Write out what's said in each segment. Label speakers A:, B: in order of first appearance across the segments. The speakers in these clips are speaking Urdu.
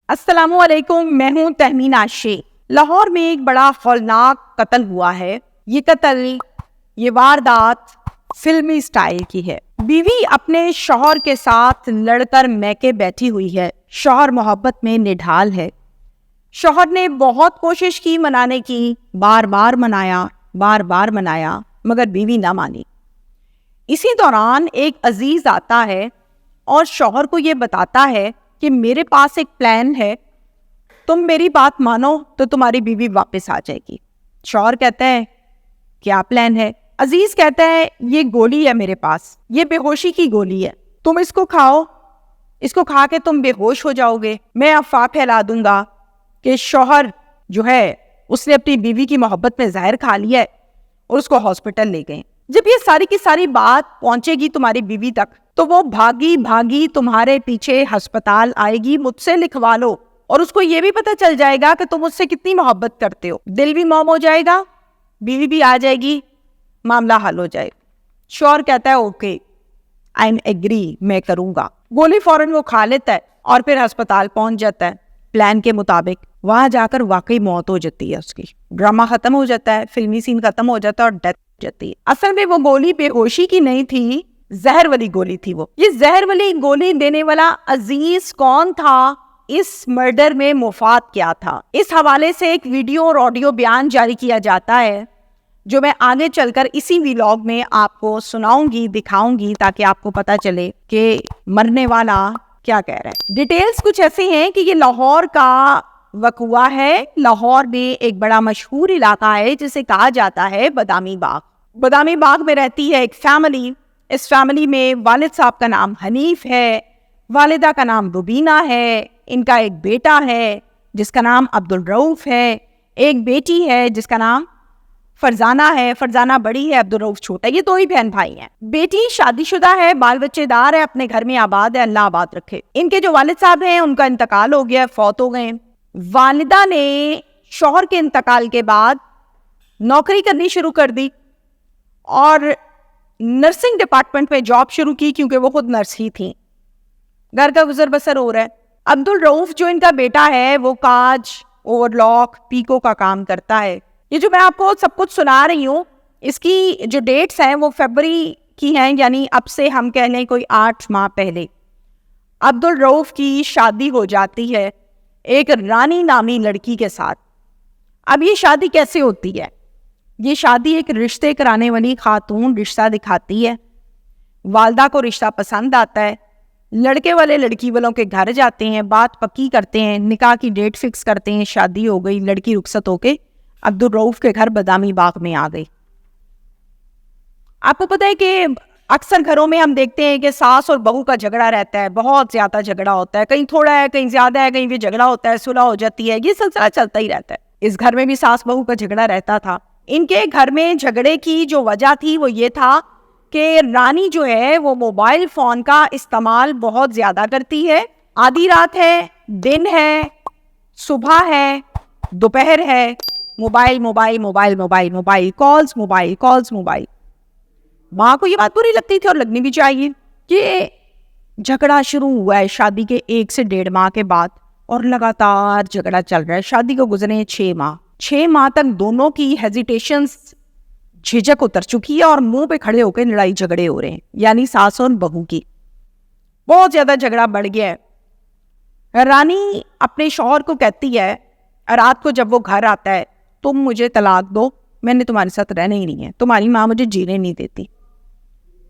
A: السلام علیکم، میں ہوں تہمین عاشق۔ لاہور میں ایک بڑا ہولناک قتل ہوا ہے۔ یہ واردات فلمی سٹائل کی ہے۔ بیوی اپنے شوہر کے ساتھ لڑ کر میکے بیٹھی ہوئی ہے۔ شوہر محبت میں نڈھال ہے۔ شوہر نے بہت کوشش کی منانے کی، بار بار منایا مگر بیوی نہ مانی۔ اسی دوران ایک عزیز آتا ہے اور شوہر کو یہ بتاتا ہے کہ میرے پاس ایک پلان ہے، تم میری بات مانو تو تمہاری بیوی واپس آ جائے گی۔ شوہر کہتا ہے کیا پلان ہے؟ عزیز کہتا ہے یہ گولی ہے میرے پاس، یہ بے ہوشی کی گولی ہے، تم اس کو کھاؤ، اس کو کھا کے تم بے ہوش ہو جاؤ گے۔ میں افواہ پھیلا دوں گا کہ شوہر جو ہے اس نے اپنی بیوی کی محبت میں زہر کھا لیا ہے اور اس کو ہاسپٹل لے گئے۔ جب یہ ساری کی ساری بات پہنچے گی تمہاری بیوی تک تو وہ بھاگی تمہارے پیچھے ہسپتال آئے گی، مجھ سے لکھوا لو، اور اس کو یہ بھی پتہ چل جائے گا کہ تم اس سے کتنی محبت کرتے ہو۔ دل بھی موم ہو جائے گا، بیوی بھی آ جائے گی، معاملہ حل ہو جائے۔ شوہر کہتا ہے اوکے، آئی ایم ایگری، میں کروں گا۔ گولی فوراً وہ کھا لیتا ہے اور پھر ہسپتال پہنچ جاتا ہے پلان کے مطابق۔ وہاں جا کر واقعی موت ہو جاتی ہے اس کی، ڈرامہ ختم ہو جاتا ہے، فلمی سین ختم ہو جاتا ہے اور ڈیتھ ہو جاتی ہے۔ اصل میں وہ گولی بے ہوشی کی نہیں تھی، زہر والی گولی تھی۔ وہ یہ زہر والی گولی دینے والا عزیز کون تھا؟ اس مرڈر میں مفاد کیا تھا؟ اس حوالے سے ایک ویڈیو اور آڈیو بیان جاری کیا جاتا ہے جو میں آگے چل کر اسی ویلاگ میں آپ کو سناؤں گی، دکھاؤں گی، تاکہ آپ کو پتا چلے کہ مرنے والا کیا کہہ رہا ہے۔ ڈیٹیلز کچھ ایسی ہیں کہ یہ لاہور کا وقوع ہے۔ لاہور میں ایک بڑا مشہور علاقہ ہے جسے کہا جاتا ہے بادامی باغ۔ بادامی باغ میں رہتی ہے ایک فیملی۔ اس فیملی میں والد صاحب کا نام حنیف ہے، والدہ کا نام ربینہ ہے، ان کا ایک بیٹا ہے جس کا نام عبدالرؤف ہے، ایک بیٹی ہے جس کا نام فرزانہ ہے۔ فرزانہ بڑی ہے، عبدالرؤف چھوٹا ہے۔ یہ دو ہی بہن بھائی ہیں۔ بیٹی شادی شدہ ہے، بال بچے دار ہے، اپنے گھر میں آباد ہے، اللہ آباد رکھے۔ ان کے جو والد صاحب ہیں ان کا انتقال ہو گیا، فوت ہو گئے۔ والدہ نے شوہر کے انتقال کے بعد نوکری کرنی شروع کر دی اور نرسنگ ڈپارٹمنٹ میں جاب شروع کی، کیونکہ وہ خود نرس ہی تھیں۔ گھر کا گزر بسر ہو رہا ہے۔ عبدالرؤف جو ان کا بیٹا ہے وہ کاج، اوور لاک، پیکو کا کام کرتا ہے۔ یہ جو میں آپ کو سب کچھ سنا رہی ہوں اس کی جو ڈیٹس ہیں وہ فیبروری کی ہیں، یعنی اب سے ہم کہہ لیں کوئی 8 ماہ پہلے عبدالرؤف کی شادی ہو جاتی ہے ایک رانی نامی لڑکی کے ساتھ۔ اب یہ شادی کیسے ہوتی ہے؟ یہ شادی ایک رشتے کرانے والی خاتون رشتہ دکھاتی ہے، والدہ کو رشتہ پسند آتا ہے، لڑکے والے لڑکی والوں کے گھر جاتے ہیں، بات پکی کرتے ہیں، نکاح کی ڈیٹ فکس کرتے ہیں، شادی ہو گئی، لڑکی رخصت ہو کے عبدالرؤف کے گھر بادامی باغ میں آ گئی۔ آپ کو پتہ ہے کہ اکثر گھروں میں ہم دیکھتے ہیں کہ ساس اور بہو کا جھگڑا رہتا ہے، بہت زیادہ جھگڑا ہوتا ہے، کہیں تھوڑا ہے کہیں زیادہ ہے، کہیں بھی جھگڑا ہوتا ہے، صلح ہو جاتی ہے، یہ سلسلہ چلتا ہی رہتا ہے۔ اس گھر میں بھی ساس بہو کا جھگڑا رہتا تھا۔ ان کے گھر میں جھگڑے کی جو وجہ تھی وہ یہ تھا کہ رانی جو ہے وہ موبائل فون کا استعمال بہت زیادہ کرتی ہے۔ آدھی رات ہے، دن ہے، صبح ہے، دوپہر ہے، موبائل کالز۔ ماں کو یہ بات بری لگتی تھی اور لگنی بھی چاہیے کہ جھگڑا شروع ہوا ہے شادی کے 1 سے 1.5 ماہ کے بعد اور لگاتار جھگڑا چل رہا ہے۔ شادی کو گزرے 6 ماہ۔ 6 ماہ تک دونوں کی ہیزیٹیشنز، جھجک اتر چکی ہے اور منہ پہ کھڑے ہو کے لڑائی جھگڑے ہو رہے ہیں، یعنی ساس اور بہو کی۔ بہت زیادہ جھگڑا بڑھ گیا ہے۔ رانی اپنے شوہر کو کہتی ہے رات کو جب وہ گھر آتا ہے، تم مجھے طلاق دو، میں نے تمہارے ساتھ رہنا ہی نہیں ہے، تمہاری ماں مجھے جینے نہیں دیتی۔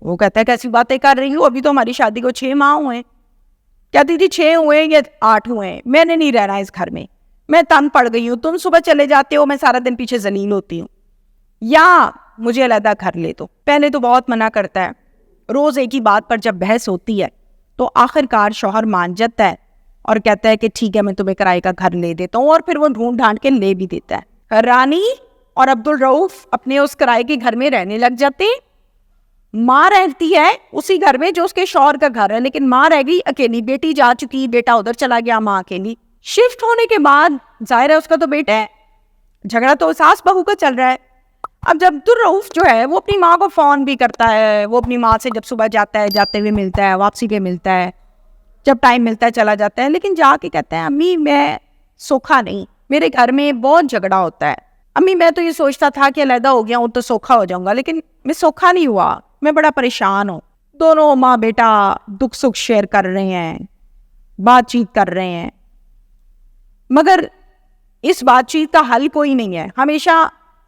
A: وہ کہتا ہے کیسی باتیں کر رہی ہوں، ابھی تو ہماری شادی کو 6 ماہ ہوئے ہیں۔ کہتی تھی 6 ہوئے یا 8 ہوئے ہیں، میں نے نہیں رہنا اس گھر میں تنگ پڑ گئی ہوں، تم صبح چلے جاتے ہو، میں سارا دن پیچھے ذلیل ہوتی ہوں، یا مجھے علیحدہ گھر لے دو۔ پہلے تو بہت منع کرتا ہے، روز ایک ہی بات پر جب بحث ہوتی ہے تو آخر کار شوہر مان جاتا ہے اور کہتا ہے کہ ٹھیک ہے میں تمہیں کرائے کا گھر لے دیتا ہوں، اور پھر وہ ڈھونڈ ڈھانڈ کے لے بھی دیتا ہے۔ رانی اور عبدالرؤف اپنے اس کرائے کے گھر میں رہنے لگ جاتے۔ ماں رہتی ہے اسی گھر میں جو اس کے شوہر کا گھر ہے، لیکن ماں رہ گئی اکیلی، بیٹی جا چکی، بیٹا ادھر چلا گیا، ماں اکیلی۔ شفٹ ہونے کے بعد ظاہر ہے اس کا تو بیٹا ہے، جھگڑا تو ساس بہو کا چل رہا ہے۔ اب جب عبدالرؤف جو ہے وہ اپنی ماں کو فون بھی کرتا ہے، وہ اپنی ماں سے جب صبح جاتا ہے جاتے ہوئے ملتا ہے، واپسی پہ ملتا ہے، جب ٹائم ملتا ہے چلا جاتا ہے، لیکن جا کے کہتا ہے امی میں سوکھا نہیں، میرے گھر میں بہت جھگڑا ہوتا ہے، امی میں تو یہ سوچتا تھا کہ علیحدہ ہو گیا ہوں تو سوکھا ہو جاؤں گا، لیکن میں سوکھا نہیں ہوا، میں بڑا پریشان ہوں۔ دونوں ماں بیٹا دکھ سکھ شیئر کر رہے ہیں، بات چیت کر رہے ہیں، مگر اس بات چیت کا حل کوئی نہیں ہے۔ ہمیشہ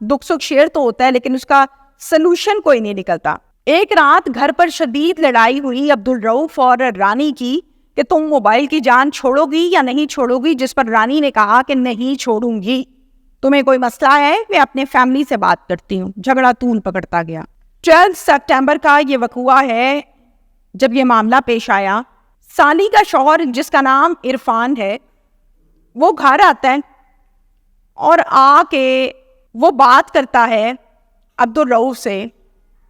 A: دکھ سکھ شیئر تو ہوتا ہے لیکن اس کا سلوشن کوئی نہیں نکلتا۔ ایک رات گھر پر شدید لڑائی ہوئی عبدالرؤف اور رانی کی کہ تم موبائل کی جان چھوڑو گی یا نہیں چھوڑو گی، جس پر رانی نے کہا کہ نہیں چھوڑوں گی، تمہیں کوئی مسئلہ ہے میں اپنے فیملی سے بات کرتی ہوں۔ جھگڑا طول پکڑتا گیا۔ 12 سپٹمبر کا یہ وقوع ہے جب یہ معاملہ پیش آیا۔ سالی کا شوہر جس کا نام عرفان ہے وہ گھر آتا ہے اور آ کے وہ بات کرتا ہے عبدالرؤف سے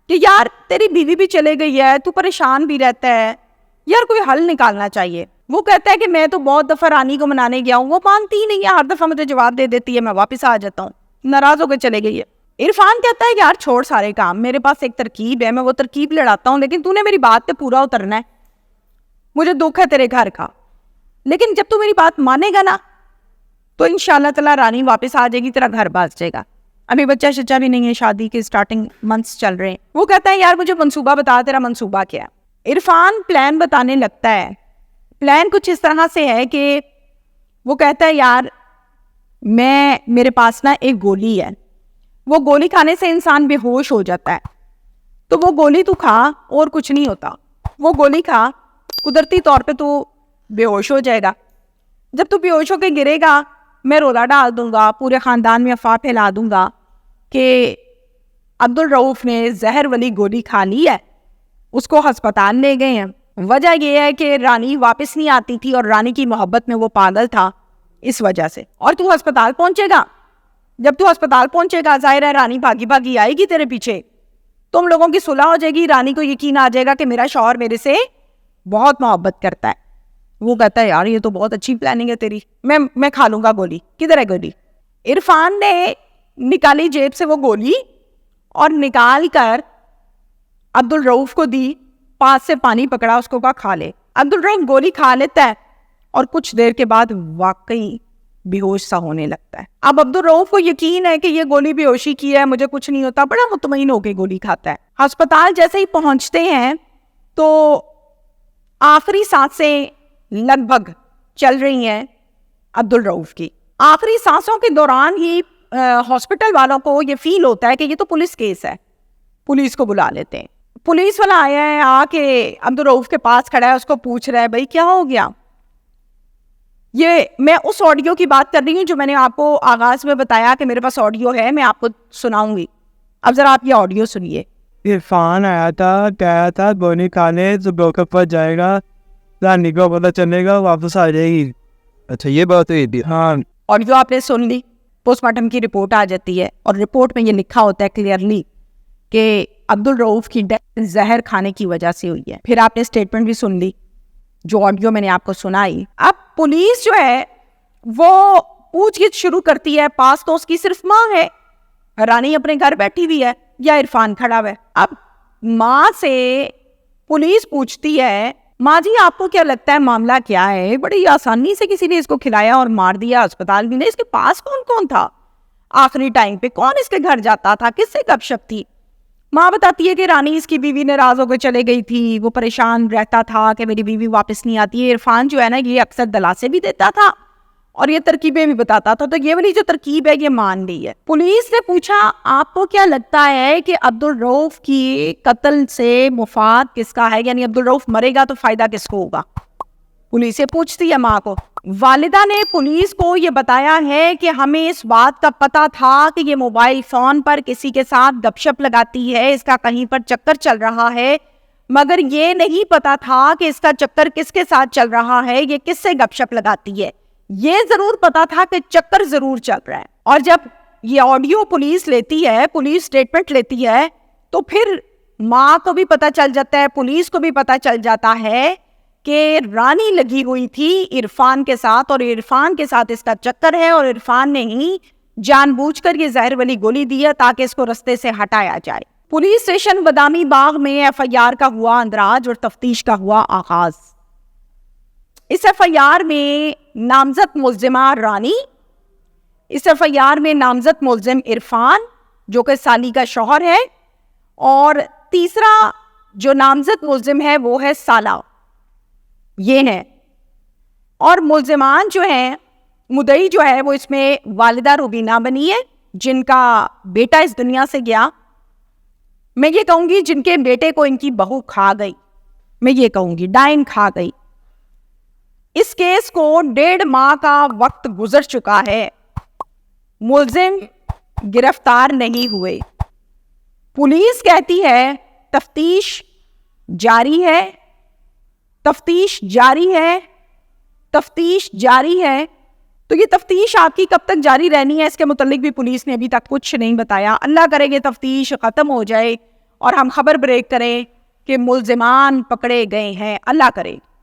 A: کہ یار تیری بیوی بھی چلے گئی ہے، تو پریشان بھی رہتا ہے، یار کوئی حل نکالنا چاہیے۔ وہ کہتا ہے کہ میں تو بہت دفعہ رانی کو منانے گیا ہوں، وہ مانتی ہی نہیں ہے، ہر دفعہ مجھے جواب دے دیتی ہے، میں واپس آ جاتا ہوں، ناراض ہو کے چلے گئی ہے۔ عرفان کہتا ہے یار چھوڑ سارے کام، میرے پاس ایک ترکیب ہے، میں وہ ترکیب لڑاتا ہوں، لیکن تو نے میری بات پہ پورا اترنا ہے، مجھے دکھ ہے تیرے گھر کا، لیکن جب تو میری بات مانے گا نا تو انشاءاللہ تعالی رانی واپس آ جائے گی، تیرا گھر بس جائے گا۔ ابھی بچہ شچہ بھی نہیں ہے، شادی کے سٹارٹنگ منتھس چل رہے ہیں۔ وہ کہتا ہے یار مجھے منصوبہ بتا، تیرا منصوبہ کیا ہے؟ عرفان پلان بتانے لگتا ہے۔ پلان کچھ اس طرح سے ہے کہ وہ کہتا ہے یار میرے پاس نا ایک گولی ہے، وہ گولی کھانے سے انسان بے ہوش ہو جاتا ہے، تو وہ گولی تو کھا اور کچھ نہیں ہوتا، وہ گولی کھا، قدرتی طور پہ تو بے ہوش ہو جائے گا، جب تو بے ہوش ہو کے گرے گا میں رولا ڈال دوں گا، پورے خاندان میں افواہ پھیلا دوں گا کہ عبدالرؤف نے زہر والی گولی کھا لی ہے، اس کو ہسپتال لے گئے ہیں۔ وجہ یہ ہے کہ رانی واپس نہیں آتی تھی اور رانی کی محبت میں وہ پاگل تھا، اس وجہ سے۔ اور تو ہسپتال پہنچے گا، جب تو ہسپتال پہنچے گا ظاہر ہے رانی بھاگی بھاگی آئے گی تیرے پیچھے، تم لوگوں کی صلح ہو جائے گی، رانی کو یقین آ جائے گا کہ میرا شوہر میرے سے بہت محبت کرتا ہے۔ وہ کہتا ہے یار یہ تو بہت اچھی پلاننگ ہے تیری، میں کھا لوں گا گولی۔ کدھر ہے گولی؟ عرفان نے نکالی جیب سے وہ گولی اور نکال کر عبدالرؤف کو دی، پاس سے پانی پکڑا، اس کو کہا کھا لے۔ عبدالرؤف گولی کھا لیتا ہے اور کچھ دیر کے بعد واقعی بے ہوش سا ہونے لگتا ہے۔ اب عبدالرؤف کو یقین ہے کہ یہ گولی بے ہوشی کی ہے، مجھے کچھ نہیں ہوتا، بڑا مطمئن ہو کے گولی کھاتا ہے۔ ہسپتال جیسے ہی پہنچتے ہیں تو آخری سانسیں لگ بھگ چل رہی ہیں عبدالرؤف کی۔ آخری سانسوں کے دوران ہی ہاسپٹل والوں کو یہ فیل ہوتا ہے کہ یہ تو پولیس کیس ہے، پولیس کو بلا لیتے ہیں۔ پولیس والا آیا ہے، آ کے عبدالرؤف کے پاس کھڑا ہے، اس کو پوچھ رہا ہے بھائی کیا ہو گیا؟ یہ میں اس آڈیو کی بات کر رہی ہوں جو میں نے آپ کو آغاز میں بتایا کہ میرے پاس آڈیو ہے، میں آپ کو سناؤں گی۔ اب ذرا آپ یہ آڈیو سنیے۔
B: عرفان آیا تھا، کہا تھا گولی کھانے تو ڈاکٹر پر جائے گا، رانی کو پتہ چلے گا واپس آ جائے گی۔ اچھا یہ بات ہوئی تھی؟ ہاں۔
A: آڈیو آپ نے سن لی، پوسٹ مارٹم کی رپورٹ آ جاتی ہے اور رپورٹ میں یہ لکھا ہوتا ہے کلیئرلی کہ عبدالرؤف کی ڈیتھ زہر کھانے کی وجہ سے ہوئی ہے۔ پھر آپ نے اسٹیٹمنٹ بھی سن لی جو آڈیو میں نے آپ کو سنائی۔ اب پولیس جو ہے وہ پوچھ گچھ شروع کرتی ہے، پاس تو اس کی صرف ماں ہے، رانی اپنے گھر بیٹھی ہوئی ہے یا عرفان کھڑا ہوا ہے۔ اب ماں سے پولیس پوچھتی ہے ماں جی آپ کو کیا لگتا ہے معاملہ کیا ہے؟ بڑی آسانی سے کسی نے اس کو کھلایا اور مار دیا، اسپتال بھی نہیں، اس کے پاس کون کون تھا آخری ٹائم پہ، کون اس کے گھر جاتا تھا، کس سے گپ شپ تھی؟ ماں بتاتی ہے کہ رانی اس کی بیوی ناراض ہو کے چلے گئی تھی، وہ پریشان رہتا تھا کہ میری بیوی واپس نہیں آتی ہے۔ عرفان جو ہے نا یہ اکثر دلاسے بھی دیتا تھا اور یہ ترکیبیں بھی بتاتا تھا، تو یہ والی جو ترکیب ہے یہ مان لی ہے۔ پولیس نے پوچھا آپ کو کیا لگتا ہے کہ عبدالرؤف کی قتل سے مفاد کس کا ہے، یعنی عبدالرؤف مرے گا تو فائدہ کس کو ہوگا؟ پولیس سے پوچھتی ہے ماں کو۔ والدہ نے پولیس کو یہ بتایا ہے کہ ہمیں اس بات کا پتہ تھا کہ یہ موبائل فون پر کسی کے ساتھ گپ شپ لگاتی ہے، اس کا کہیں پر چکر چل رہا ہے، مگر یہ نہیں پتا تھا کہ اس کا چکر کس کے ساتھ چل رہا ہے، یہ کس سے گپ شپ لگاتی ہے۔ یہ ضرور پتا تھا کہ چکر ضرور چل رہا ہے۔ اور جب یہ آڈیو پولیس لیتی ہے، پولیس سٹیٹمنٹ لیتی ہے، تو پھر ماں کو بھی پتا چل جاتا ہے، پولیس کو بھی پتا چل جاتا ہے کہ رانی لگی ہوئی تھی عرفان کے ساتھ اور عرفان کے ساتھ اس کا چکر ہے، اور عرفان نے ہی جان بوجھ کر یہ زہر والی گولی دی ہے تاکہ اس کو رستے سے ہٹایا جائے۔ پولیس اسٹیشن بادامی باغ میں ایف آئی آر کا ہوا اندراج اور تفتیش کا ہوا آغاز۔ اس ایف آئی آر میں نامزد ملزمہ رانی، اس ایف آئی آر میں نامزد ملزم عرفان جو کہ سالی کا شوہر ہے، اور تیسرا جو نامزد ملزم ہے وہ ہے سالہ. یہ ہے. اور ملزمان جو ہیں، مدعی جو ہے وہ اس میں والدہ روبینہ بنی ہے جن کا بیٹا اس دنیا سے گیا. میں یہ کہوں گی جن کے بیٹے کو ان کی بہو کھا گئی، میں یہ کہوں گی ڈائن کھا گئی. اس کیس کو 1.5 ماہ کا وقت گزر چکا ہے، ملزم گرفتار نہیں ہوئے. پولیس کہتی ہے تفتیش جاری ہے، تفتیش جاری ہے، تفتیش جاری ہے. تو یہ تفتیش آپ کی کب تک جاری رہنی ہے اس کے متعلق بھی پولیس نے ابھی تک کچھ نہیں بتایا. اللہ کرے کہ تفتیش ختم ہو جائے اور ہم خبر بریک کریں کہ ملزمان پکڑے گئے ہیں، اللہ کرے.